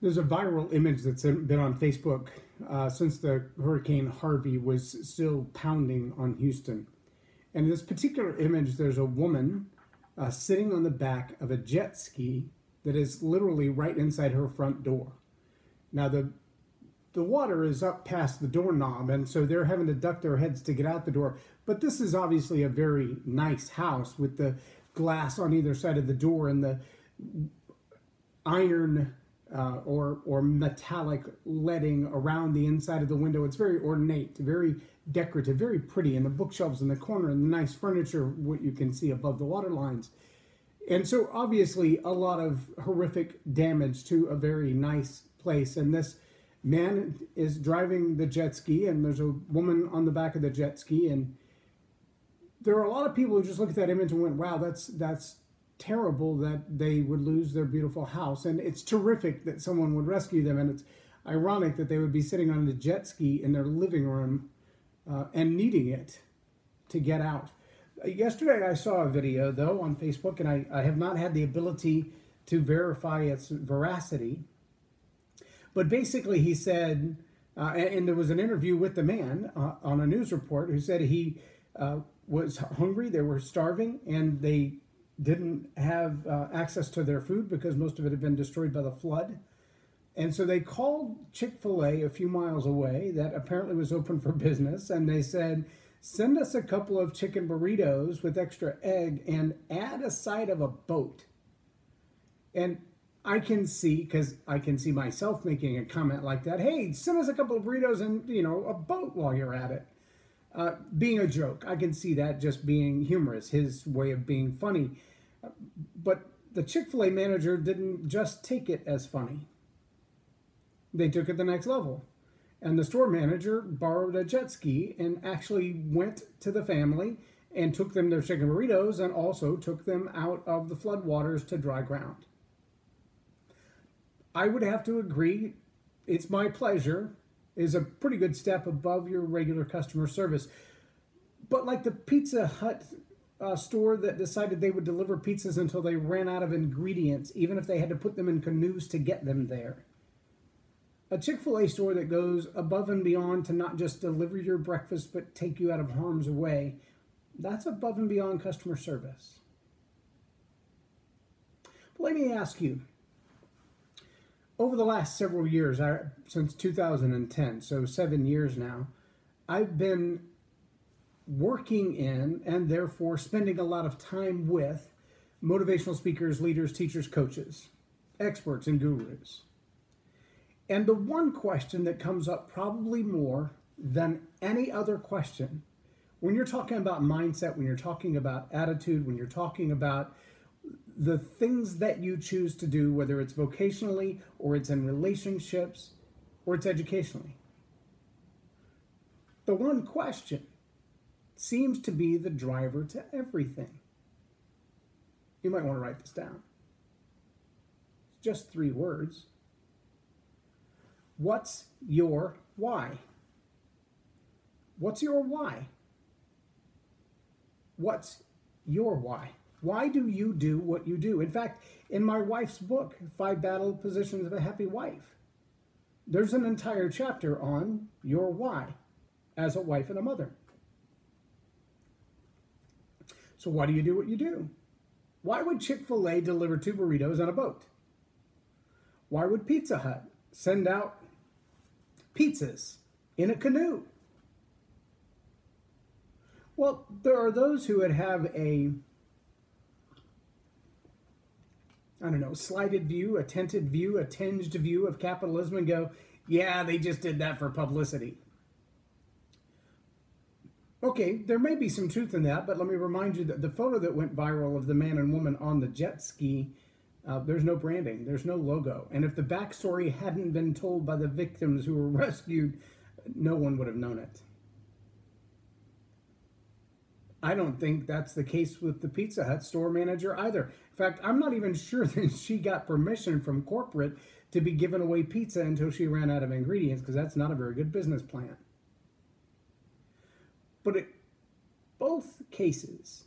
There's a viral image that's been on Facebook since the Hurricane Harvey was still pounding on Houston. And in this particular image, there's a woman sitting on the back of a jet ski that is literally right inside her front door. Now, the water is up past the doorknob, and so they're having to duck their heads to get out the door. But this is obviously a very nice house with the glass on either side of the door and the iron or metallic leading around the inside of the window. It's very ornate, very decorative, very pretty, and the bookshelves in the corner and the nice furniture, what you can see above the water lines. And so obviously a lot of horrific damage to a very nice place. And this man is driving the jet ski, and there's a woman on the back of the jet ski. And there are a lot of people who just look at that image and went, wow, that's terrible that they would lose their beautiful house. And it's terrific that someone would rescue them. And it's ironic that they would be sitting on a jet ski in their living room and needing it to get out. Yesterday I saw a video, though, on Facebook, and I have not had the ability to verify its veracity. But basically he said, and there was an interview with the man on a news report who said he was hungry, they were starving, and they didn't have access to their food because most of it had been destroyed by the flood. And so they called Chick-fil-A a few miles away that apparently was open for business, and they said, send us a couple of chicken burritos with extra egg and add a side of a boat. And I can see, because I can see myself making a comment like that, hey, send us a couple of burritos and, a boat while you're at it. Being a joke. I can see that just being humorous, his way of being funny. But the Chick-fil-A manager didn't just take it as funny. They took it the next level. And the store manager borrowed a jet ski and actually went to the family and took them their chicken burritos and also took them out of the floodwaters to dry ground. I would have to agree, it's my pleasure is a pretty good step above your regular customer service. But like the Pizza Hut store that decided they would deliver pizzas until they ran out of ingredients, even if they had to put them in canoes to get them there. A Chick-fil-A store that goes above and beyond to not just deliver your breakfast, but take you out of harm's way, that's above and beyond customer service. But let me ask you, over the last several years, since 2010, so 7 years now, I've been working in and therefore spending a lot of time with motivational speakers, leaders, teachers, coaches, experts, and gurus. And the one question that comes up probably more than any other question, when you're talking about mindset, when you're talking about attitude, when you're talking about the things that you choose to do, whether it's vocationally or it's in relationships or it's educationally, the one question seems to be the driver to everything. You might want to write this down. It's just 3 words. What's your why? What's your why? What's your why? Why do you do what you do? In fact, in my wife's book, 5 Battle Positions of a Happy Wife, there's an entire chapter on your why as a wife and a mother. So why do you do what you do? Why would Chick-fil-A deliver 2 burritos on a boat? Why would Pizza Hut send out pizzas in a canoe? Well, there are those who would have a, slighted view, a tinted view, a tinged view of capitalism and go, yeah, they just did that for publicity. Okay, there may be some truth in that, but let me remind you that the photo that went viral of the man and woman on the jet ski, there's no branding, there's no logo. And if the backstory hadn't been told by the victims who were rescued, no one would have known it. I don't think that's the case with the Pizza Hut store manager either. In fact, I'm not even sure that she got permission from corporate to be giving away pizza until she ran out of ingredients, because that's not a very good business plan. But in both cases,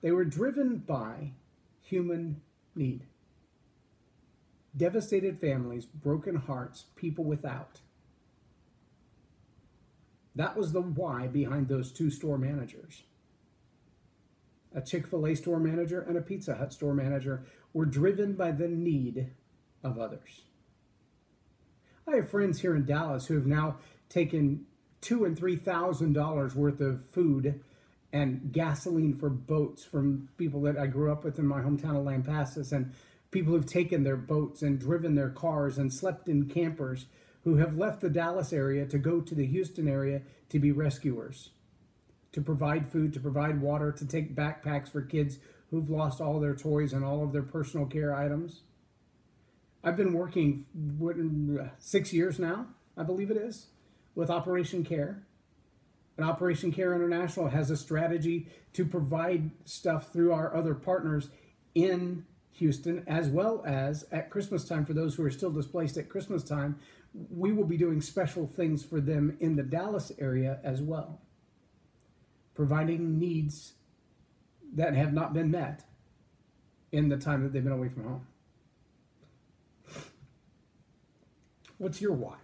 they were driven by human need. Devastated families, broken hearts, people without. That was the why behind those two store managers. A Chick-fil-A store manager and a Pizza Hut store manager were driven by the need of others. I have friends here in Dallas who have now taken $2,000 and $3,000 worth of food and gasoline for boats from people that I grew up with in my hometown of Lampasas, and people who've taken their boats and driven their cars and slept in campers, who have left the Dallas area to go to the Houston area to be rescuers, to provide food, to provide water, to take backpacks for kids who've lost all their toys and all of their personal care items. I've been working 6 years now, I believe it is, with Operation Care. And Operation Care International has a strategy to provide stuff through our other partners in Houston, as well as at Christmas time. For those who are still displaced at Christmas time, we will be doing special things for them in the Dallas area as well, providing needs that have not been met in the time that they've been away from home. What's your why?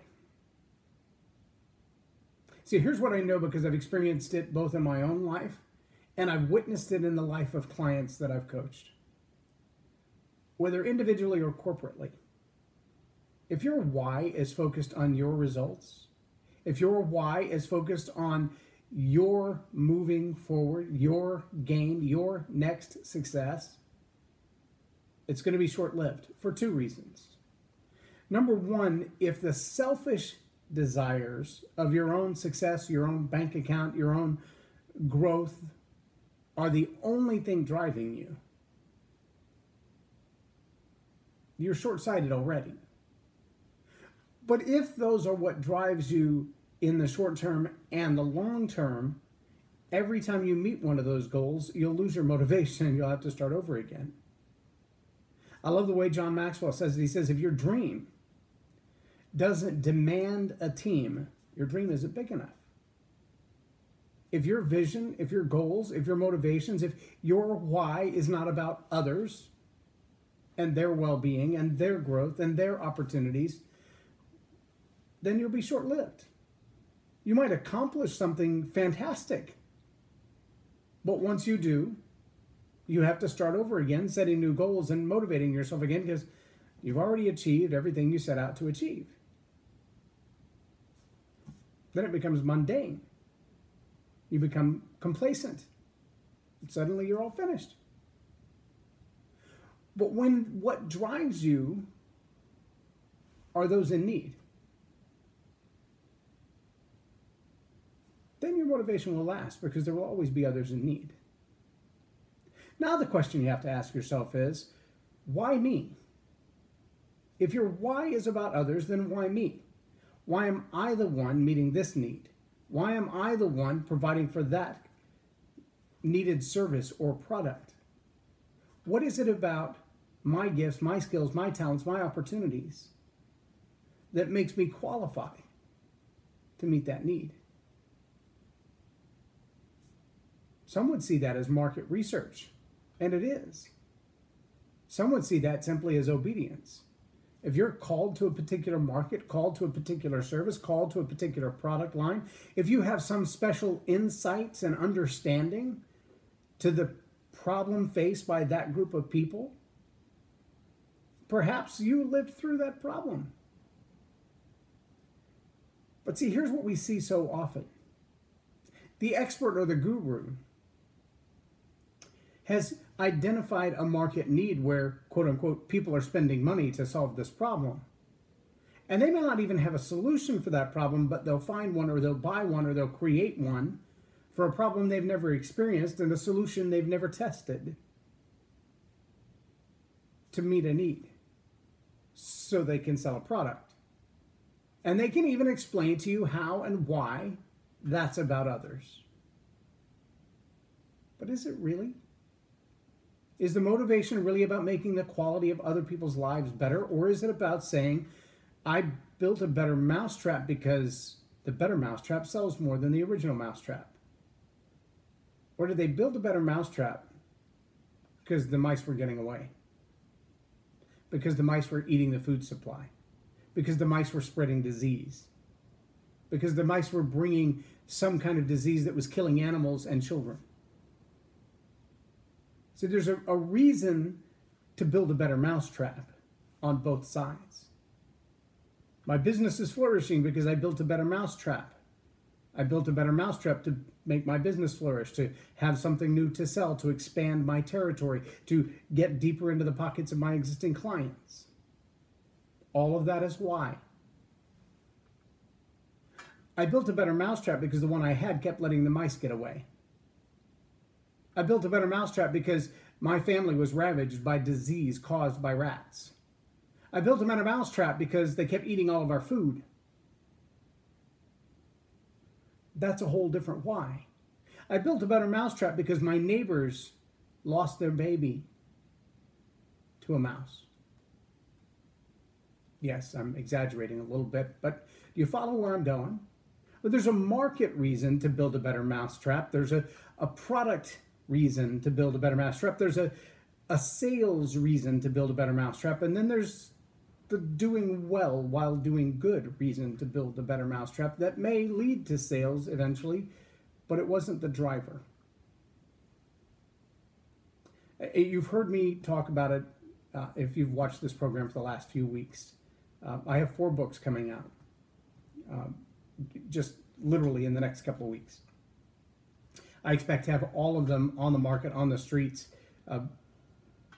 See, here's what I know, because I've experienced it both in my own life and I've witnessed it in the life of clients that I've coached, whether individually or corporately. If your why is focused on your results, if your why is focused on your moving forward, your gain, your next success, it's going to be short-lived for two reasons. Number one, if the selfish desires of your own success, your own bank account, your own growth are the only thing driving you, you're short-sighted already. But if those are what drives you in the short term and the long term, every time you meet one of those goals, you'll lose your motivation and you'll have to start over again. I love the way John Maxwell says it. He says, if your dream doesn't demand a team, your dream isn't big enough. If your vision, if your goals, if your motivations, if your why is not about others and their well-being and their growth and their opportunities, then you'll be short-lived. You might accomplish something fantastic, but once you do, you have to start over again, setting new goals and motivating yourself again, because you've already achieved everything you set out to achieve. Then it becomes mundane. You become complacent. Suddenly you're all finished. But when what drives you are those in need, then your motivation will last, because there will always be others in need. Now the question you have to ask yourself is, why me? If your why is about others, then why me? Why am I the one meeting this need? Why am I the one providing for that needed service or product? What is it about my gifts, my skills, my talents, my opportunities that makes me qualify to meet that need? Some would see that as market research, and it is. Some would see that simply as obedience. If you're called to a particular market, called to a particular service, called to a particular product line, if you have some special insights and understanding to the problem faced by that group of people, perhaps you lived through that problem. But see, here's what we see so often. The expert or the guru has identified a market need where, quote unquote, people are spending money to solve this problem. And they may not even have a solution for that problem, but they'll find one, or they'll buy one, or they'll create one for a problem they've never experienced and a solution they've never tested to meet a need, so they can sell a product. And they can even explain to you how and why that's about others. But is it really? Is the motivation really about making the quality of other people's lives better? Or is it about saying, I built a better mousetrap because the better mousetrap sells more than the original mousetrap? Or did they build a better mousetrap because the mice were getting away? because the mice were eating the food supply, because the mice were spreading disease, because the mice were bringing some kind of disease that was killing animals and children. So there's a reason to build a better mousetrap on both sides. My business is flourishing because I built a better mousetrap. I built a better mousetrap to make my business flourish, to have something new to sell, to expand my territory, to get deeper into the pockets of my existing clients. All of that is why. I built a better mousetrap because the one I had kept letting the mice get away. I built a better mousetrap because my family was ravaged by disease caused by rats. I built a better mousetrap because they kept eating all of our food. That's a whole different why. I built a better mousetrap because my neighbors lost their baby to a mouse. Yes, I'm exaggerating a little bit, but do you follow where I'm going? But there's a market reason to build a better mousetrap. There's a product reason to build a better mousetrap. There's a sales reason to build a better mousetrap. And then there's the doing well while doing good reason to build a better mousetrap that may lead to sales eventually, but it wasn't the driver. You've heard me talk about it if you've watched this program for the last few weeks. I have 4 books coming out, just literally in the next couple of weeks. I expect to have all of them on the market, on the streets,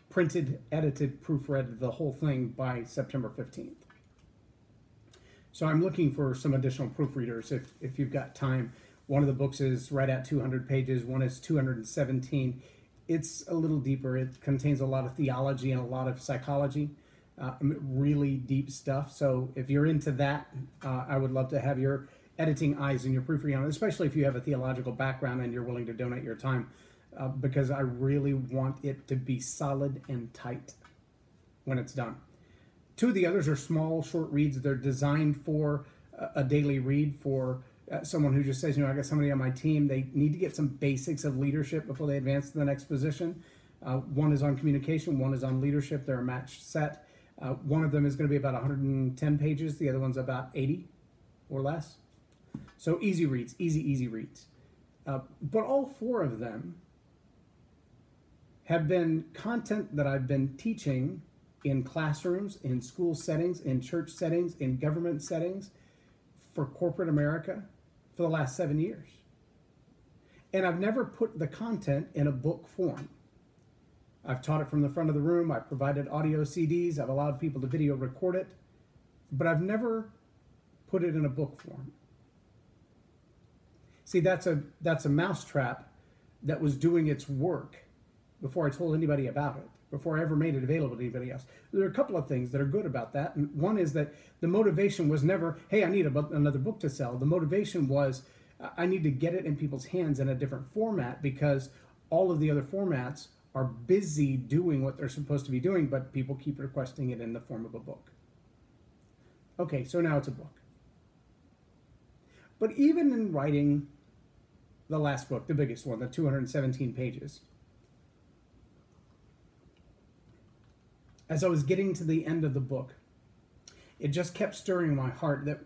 printed, edited, proofread, the whole thing by September 15th. So I'm looking for some additional proofreaders if you've got time. One of the books is right at 200 pages. One is 217. It's a little deeper. It contains a lot of theology and a lot of psychology, really deep stuff. So if you're into that, I would love to have your editing eyes and your proofreading on it, especially if you have a theological background and you're willing to donate your time, because I really want it to be solid and tight when it's done. 2 of the others are small, short reads. They're designed for a daily read for someone who just says, I got somebody on my team. They need to get some basics of leadership before they advance to the next position. One is on communication. One is on leadership. They're a matched set. One of them is going to be about 110 pages. The other one's about 80 or less. So easy reads, easy reads. But all 4 of them have been content that I've been teaching in classrooms, in school settings, in church settings, in government settings for corporate America for the last 7 years. And I've never put the content in a book form. I've taught it from the front of the room. I've provided audio CDs. I've allowed people to video record it. But I've never put it in a book form. See, that's a mousetrap that was doing its work before I told anybody about it, before I ever made it available to anybody else. There are a couple of things that are good about that. And one is that the motivation was never, hey, I need another book to sell. The motivation was, I need to get it in people's hands in a different format because all of the other formats are busy doing what they're supposed to be doing, but people keep requesting it in the form of a book. Okay, so now it's a book. But even in writing the last book, the biggest one, the 217 pages, as I was getting to the end of the book, it just kept stirring in my heart that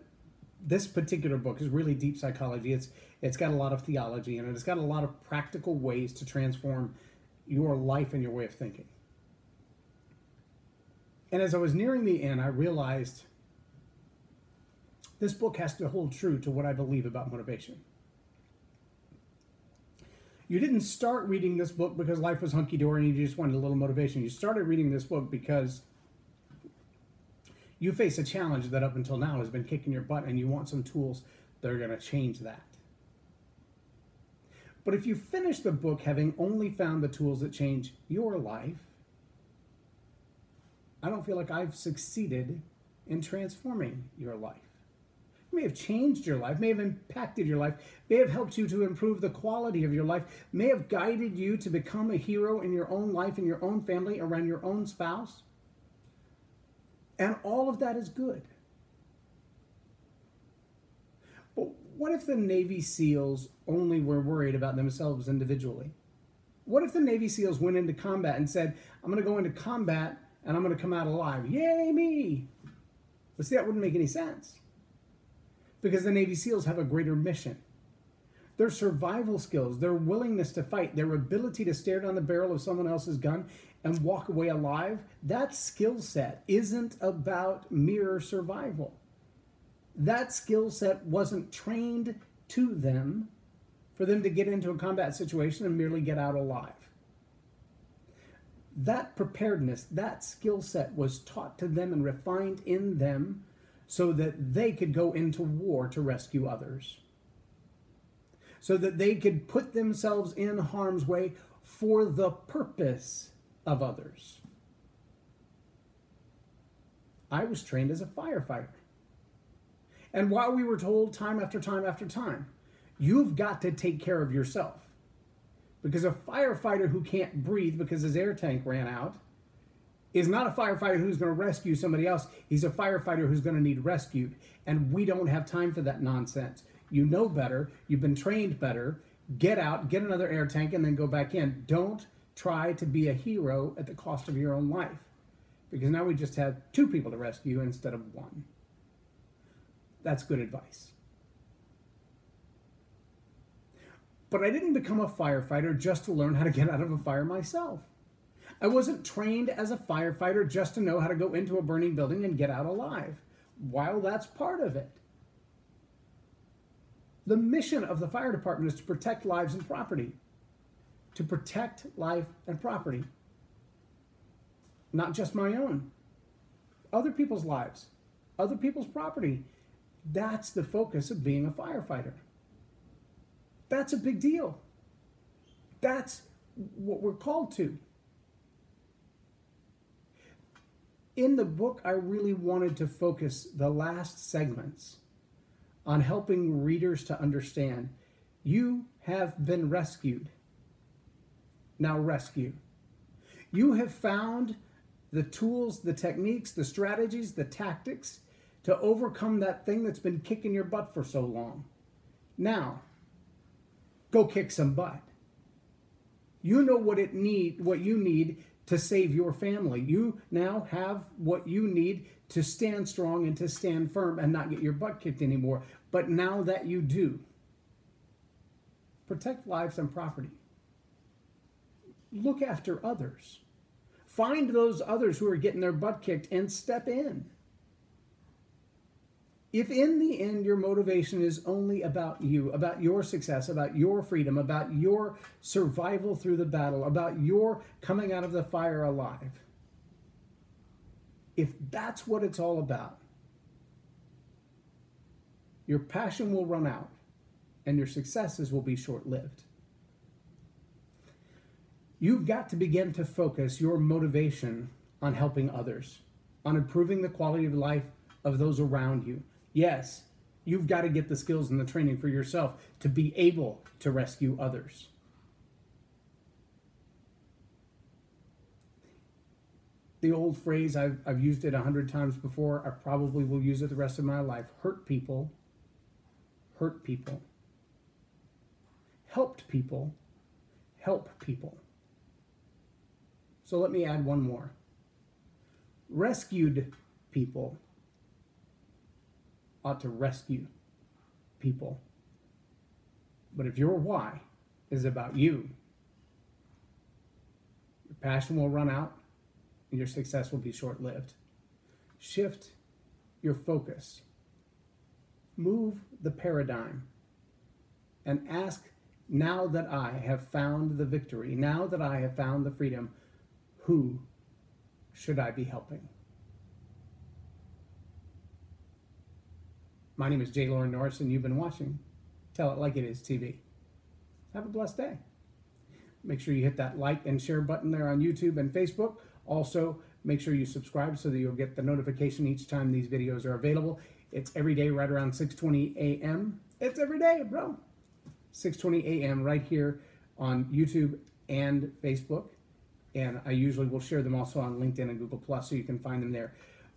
this particular book is really deep psychology. It's got a lot of theology in it. It's got a lot of practical ways to transform your life and your way of thinking. And as I was nearing the end, I realized this book has to hold true to what I believe about motivation. You didn't start reading this book because life was hunky-dory and you just wanted a little motivation. You started reading this book because you face a challenge that up until now has been kicking your butt and you want some tools that are going to change that. But if you finish the book having only found the tools that change your life, I don't feel like I've succeeded in transforming your life. It may have changed your life, may have impacted your life, may have helped you to improve the quality of your life, may have guided you to become a hero in your own life, in your own family, around your own spouse. And all of that is good. But what if the Navy SEALs only were worried about themselves individually? What if the Navy SEALs went into combat and said, I'm going to go into combat and and I'm going to come out alive. Yay, me! But see, that wouldn't make any sense. Because the Navy SEALs have a greater mission. Their survival skills, their willingness to fight, their ability to stare down the barrel of someone else's gun and walk away alive, that skill set isn't about mere survival. That skill set wasn't trained to them for them to get into a combat situation and merely get out alive. That preparedness, that skill set was taught to them and refined in them so that they could go into war to rescue others. So that they could put themselves in harm's way for the purpose of others. I was trained as a firefighter. And while we were told time after time after time, you've got to take care of yourself. Because a firefighter who can't breathe because his air tank ran out is not a firefighter who's going to rescue somebody else. He's a firefighter who's going to need rescued. And we don't have time for that nonsense. You know better. You've been trained better. Get out, get another air tank, and then go back in. Don't try to be a hero at the cost of your own life. Because now we just have 2 people to rescue instead of 1. That's good advice. But I didn't become a firefighter just to learn how to get out of a fire myself. I wasn't trained as a firefighter just to know how to go into a burning building and get out alive. While that's part of it. The mission of the fire department is to protect lives and property. To protect life and property. Not just my own. Other people's lives. Other people's property. That's the focus of being a firefighter. That's a big deal. That's what we're called to. In the book, I really wanted to focus the last segments on helping readers to understand you have been rescued. Now rescue. You have found the tools, the techniques, the strategies, the tactics to overcome that thing that's been kicking your butt for so long. Now, go kick some butt. You know what you need to save your family. You now have what you need to stand strong and to stand firm and not get your butt kicked anymore. But now that you do, protect lives and property. Look after others. Find those others who are getting their butt kicked and step in. If in the end your motivation is only about you, about your success, about your freedom, about your survival through the battle, about your coming out of the fire alive, if that's what it's all about, your passion will run out and your successes will be short-lived. You've got to begin to focus your motivation on helping others, on improving the quality of life of those around you. Yes, you've got to get the skills and the training for yourself to be able to rescue others. The old phrase, I've used it 100 times before, I probably will use it the rest of my life. Hurt people. Hurt people. Helped people. Help people. So let me add one more. Rescued people ought to rescue people. But if your why is about you, your passion will run out and your success will be short-lived. Shift your focus. Move the paradigm and ask, now that I have found the victory, now that I have found the freedom, who should I be helping? My name is J Loren Norris, and you've been watching Tell It Like It Is TV. Have a blessed day. Make sure you hit that like and share button there on YouTube and Facebook. Also, make sure you subscribe so that you'll get the notification each time these videos are available. It's every day right around 6:20 a.m. It's every day, bro. 6:20 a.m. right here on YouTube and Facebook. And I usually will share them also on LinkedIn and Google+, so you can find them there.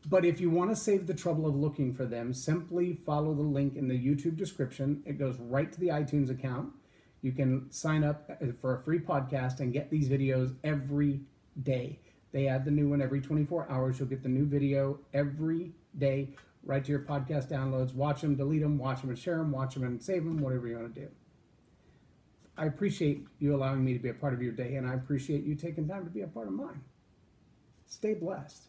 But if you want to save the trouble of looking for them, simply follow the link in the YouTube description. It goes right to the iTunes account. You can sign up for a free podcast and get these videos every day. They add the new one every 24 hours. You'll get the new video every day right to your podcast downloads. Watch them, delete them, watch them and share them, watch them and save them, whatever you want to do. I appreciate you allowing me to be a part of your day, and I appreciate you taking time to be a part of mine. Stay blessed.